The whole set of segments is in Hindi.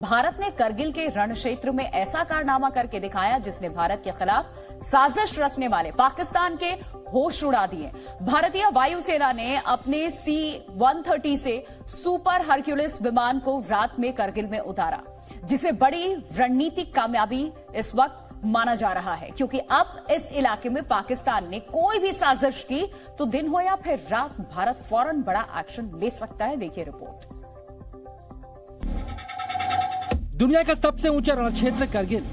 भारत ने करगिल के रण क्षेत्र में ऐसा कारनामा करके दिखाया जिसने भारत के खिलाफ साजिश रचने वाले पाकिस्तान के होश उड़ा दिए। भारतीय वायुसेना ने अपने C-130 से सुपर हरक्यूलिस विमान को रात में करगिल में उतारा, जिसे बड़ी रणनीतिक कामयाबी इस वक्त माना जा रहा है, क्योंकि अब इस इलाके में पाकिस्तान ने कोई भी साजिश की तो दिन हो या फिर रात, भारत फौरन बड़ा एक्शन ले सकता है। देखिए रिपोर्ट। दुनिया का सबसे ऊंचा रण क्षेत्र करगिल,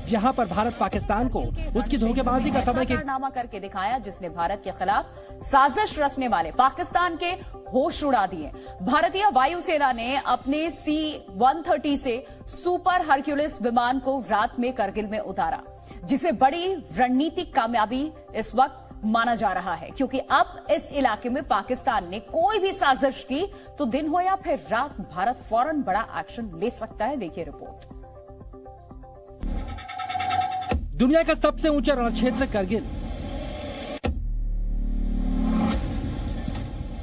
जहां पर भारत पाकिस्तान को उसकी धोखेबाजी का समय कारनामा करके दिखाया जिसने भारत के खिलाफ साजिश रचने वाले पाकिस्तान के होश उड़ा दिए। भारतीय वायुसेना ने अपने C-130 से सुपर हरक्यूलिस विमान को रात में करगिल में उतारा, जिसे बड़ी रणनीतिक कामयाबी इस वक्त माना जा रहा है, क्योंकि अब इस इलाके में पाकिस्तान ने कोई भी साजिश की तो दिन हो या फिर रात, भारत फौरन बड़ा एक्शन ले सकता है। देखिए रिपोर्ट। दुनिया का सबसे ऊंचा रण क्षेत्र करगिल,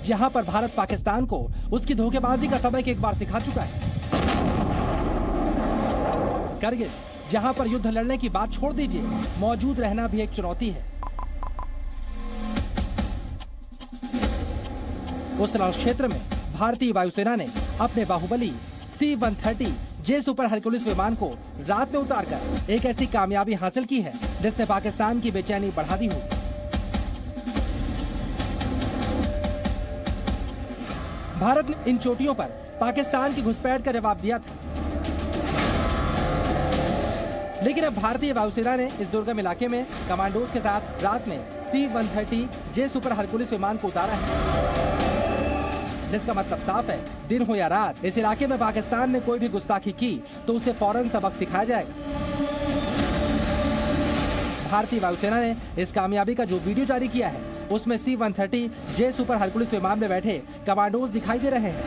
जहां पर भारत पाकिस्तान को उसकी धोखेबाजी का सबक एक बार सिखा चुका है। करगिल, जहां पर युद्ध लड़ने की बात छोड़ दीजिए, मौजूद रहना भी एक चुनौती है। उस रण क्षेत्र में भारतीय वायुसेना ने अपने बाहुबली C-130 जे सुपर हरक्यूलिस विमान को रात में उतारकर एक ऐसी कामयाबी हासिल की है जिसने पाकिस्तान की बेचैनी बढ़ा दी हो। भारत ने इन चोटियों पर पाकिस्तान की घुसपैठ का जवाब दिया था, लेकिन अब भारतीय वायुसेना ने इस दुर्गम इलाके में कमांडोज के साथ रात में C-130 जे सुपर हरक्यूलिस विमान को उतारा है, जिसका मतलब साफ है, दिन हो या रात, इस इलाके में पाकिस्तान ने कोई भी गुस्ताखी की तो उसे फौरन सबक सिखाया जाएगा। भारतीय वायुसेना ने इस कामयाबी का जो वीडियो जारी किया है, उसमें C-130 जे सुपर हरक्यूलिस विमान में बैठे कमांडोज दिखाई दे रहे हैं।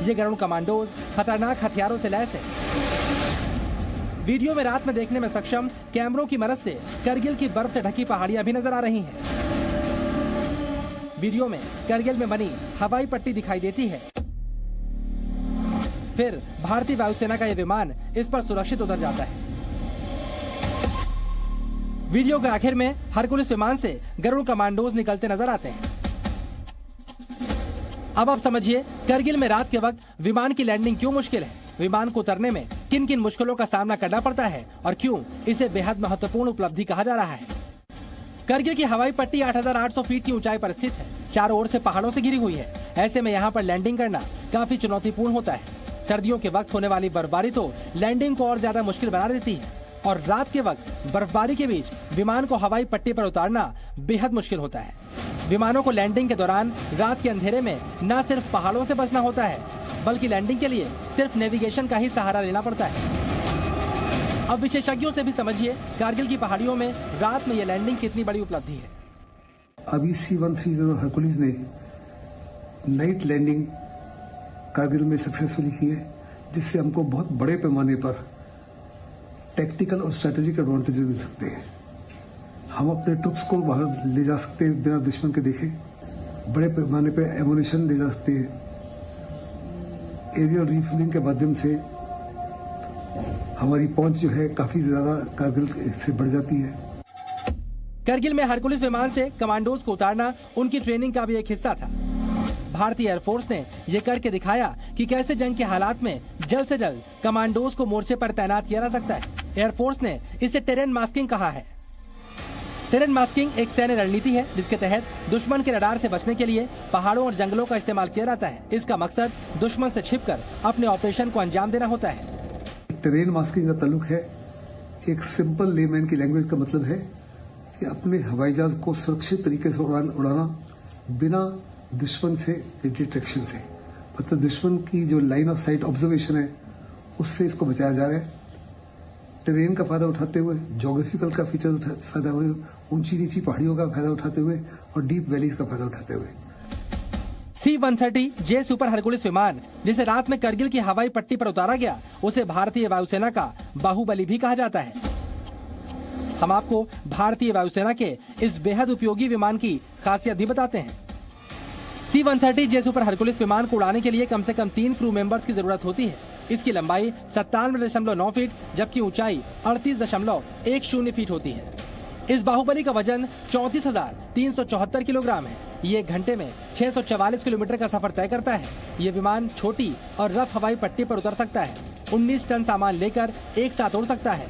ये गरुड़ कमांडोज खतरनाक हथियारों से लैस है। वीडियो में रात में देखने में सक्षम कैमरों की मदद से करगिल की बर्फ से ढकी पहाड़ियां भी नजर आ रही हैं। वीडियो में करगिल में बनी हवाई पट्टी दिखाई देती है। फिर भारतीय वायुसेना का यह विमान इस पर सुरक्षित उतर जाता है। वीडियो के आखिर में हरक्यूलिस विमान से गरुड़ कमांडोज निकलते नजर आते हैं। अब आप समझिए करगिल में रात के वक्त विमान की लैंडिंग क्यों मुश्किल है, विमान को उतरने में किन किन मुश्किलों का सामना करना पड़ता है और क्यों इसे बेहद महत्वपूर्ण उपलब्धि कहा जा रहा है। करगिल की हवाई पट्टी 8,800 फीट की ऊंचाई पर स्थित है, चारों ओर से पहाड़ों से घिरी हुई है। ऐसे में यहाँ पर लैंडिंग करना काफी चुनौतीपूर्ण होता है। सर्दियों के वक्त होने वाली बर्फबारी तो लैंडिंग को और ज्यादा मुश्किल बना देती है, और रात के वक्त बर्फबारी के बीच विमान को हवाई पट्टी पर उतारना बेहद मुश्किल होता है। विमानों को लैंडिंग के दौरान रात के अंधेरे में न सिर्फ पहाड़ों से बचना होता है, बल्कि लैंडिंग के लिए सिर्फ नेविगेशन का ही सहारा लेना पड़ता है। अब विशेषज्ञों से भी समझिए कारगिल की पहाड़ियों में रात में ये लैंडिंग कितनी बड़ी उपलब्धि है। अभी C-130 हरक्यूलिस ने नाइट लैंडिंग कारगिल में सक्सेसफुली की है, जिससे हमको बहुत बड़े पैमाने पर टैक्टिकल और स्ट्रेटेजिक एडवांटेज मिल सकते हैं। हम अपने ट्रुप्स को बाहर ले जा सकते हैं बिना दुश्मन के देखे, बड़े पैमाने पर एमुनिशन ले जा सकते हैं। एरियल रिफ्यूलिंग के माध्यम से हमारी पहुंच जो है काफी ज्यादा कारगिल से बढ़ जाती है। करगिल में हरक्यूलिस विमान से कमांडोज को उतारना उनकी ट्रेनिंग का भी एक हिस्सा था। भारतीय एयरफोर्स ने यह करके दिखाया कि कैसे जंग के हालात में जल्द से जल्द कमांडोज को मोर्चे पर तैनात किया जा सकता है। एयरफोर्स ने इसे टेरेन मास्किंग कहा है। टेरेन मास्किंग एक सैन्य रणनीति है जिसके तहत दुश्मन के रडार से बचने के लिए पहाड़ों और जंगलों का इस्तेमाल किया जाता है। इसका मकसद दुश्मन से छिपकर अपने ऑपरेशन को अंजाम देना होता है। टेरेन मास्किंग का ताल्लुक है, एक सिंपल लेमैन की लैंग्वेज का मतलब है कि अपने हवाई जहाज को सुरक्षित तरीके से उड़ाना बिना दुश्मन से डिटेक्शन से, मतलब दुश्मन की जो लाइन ऑफ साइट ऑब्जर्वेशन है उससे इसको बचाया जा रहा है। टेरेन का फायदा उठाते हुए, ज्योग्राफिकल का फीचर फायदा हुए, ऊंची नीची पहाड़ियों का फायदा उठाते हुए और डीप वैलीज का फायदा उठाते हुए। C-130 जे सुपर हरक्यूलिस विमान, जिसे रात में करगिल की हवाई पट्टी पर उतारा गया, उसे भारतीय वायुसेना का बाहुबली भी कहा जाता है। हम आपको भारतीय वायुसेना के इस बेहद उपयोगी विमान की खासियत भी बताते हैं। C-130J सुपर हरकुलिस विमान को उड़ाने के लिए कम से कम 3 क्रू मेंबर्स की जरूरत होती है। इसकी लंबाई 97.9 फीट जबकि ऊंचाई 38.10 फीट होती है। इस बाहुबली का वजन 34,374 किलोग्राम है। ये एक घंटे में 644 किलोमीटर का सफर तय करता है। ये विमान छोटी और रफ हवाई पट्टी पर उतर सकता है। 19 टन सामान लेकर एक साथ उड़ सकता है।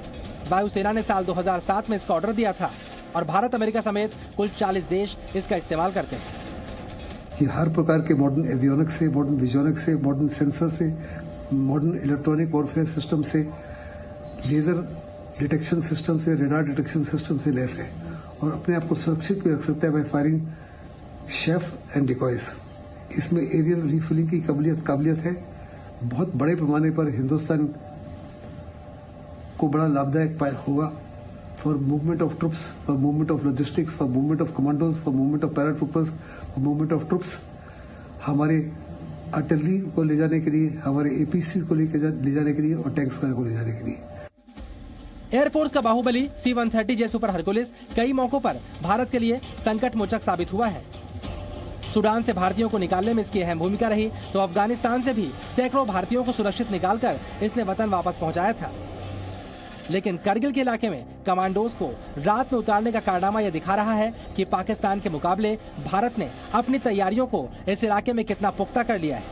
वायुसेना ने साल 2007 में इसका ऑर्डर दिया था और भारत, अमेरिका समेत कुल 40 देश इसका इस्तेमाल करते हैं। ये हर प्रकार के मॉडर्न एवियोनिक्स से, मॉडर्न विजोनिक्स से, मॉडर्न सेंसर से, मॉडर्न इलेक्ट्रॉनिक वॉरफेयर सिस्टम से, लेजर डिटेक्शन सिस्टम से, रेडार डिटेक्शन सिस्टम से लैस है और अपने आप को सुरक्षित भी रख सकता है by firing chaff and decoys. इसमें एरियल रिफिलिंग की काबिलियत है। बहुत बड़े पैमाने पर हिंदुस्तान को बड़ा लाभदायक होगा for movement of troops, for movement of logistics, for movement of commandos, for movement of paratroopers, for movement of troops, हमारे आर्टिलरी को ले जाने के लिए, हमारे एपीसी को ले जाने के लिए और टैंक्स को ले जाने के लिए। एयरफोर्स का बाहुबली C-130J सुपर हरकुलिस कई मौकों पर भारत के लिए संकट मोचक साबित हुआ है। सूडान से भारतीयों को निकालने में इसकी अहम भूमिका रही तो अफगानिस्तान से भी सैकड़ों भारतीयों को सुरक्षित निकालकर इसने वतन वापस पहुंचाया था। लेकिन करगिल के इलाके में कमांडोज को रात में उतारने का कारनामा यह दिखा रहा है कि पाकिस्तान के मुकाबले भारत ने अपनी तैयारियों को इस इलाके में कितना पुख्ता कर लिया है।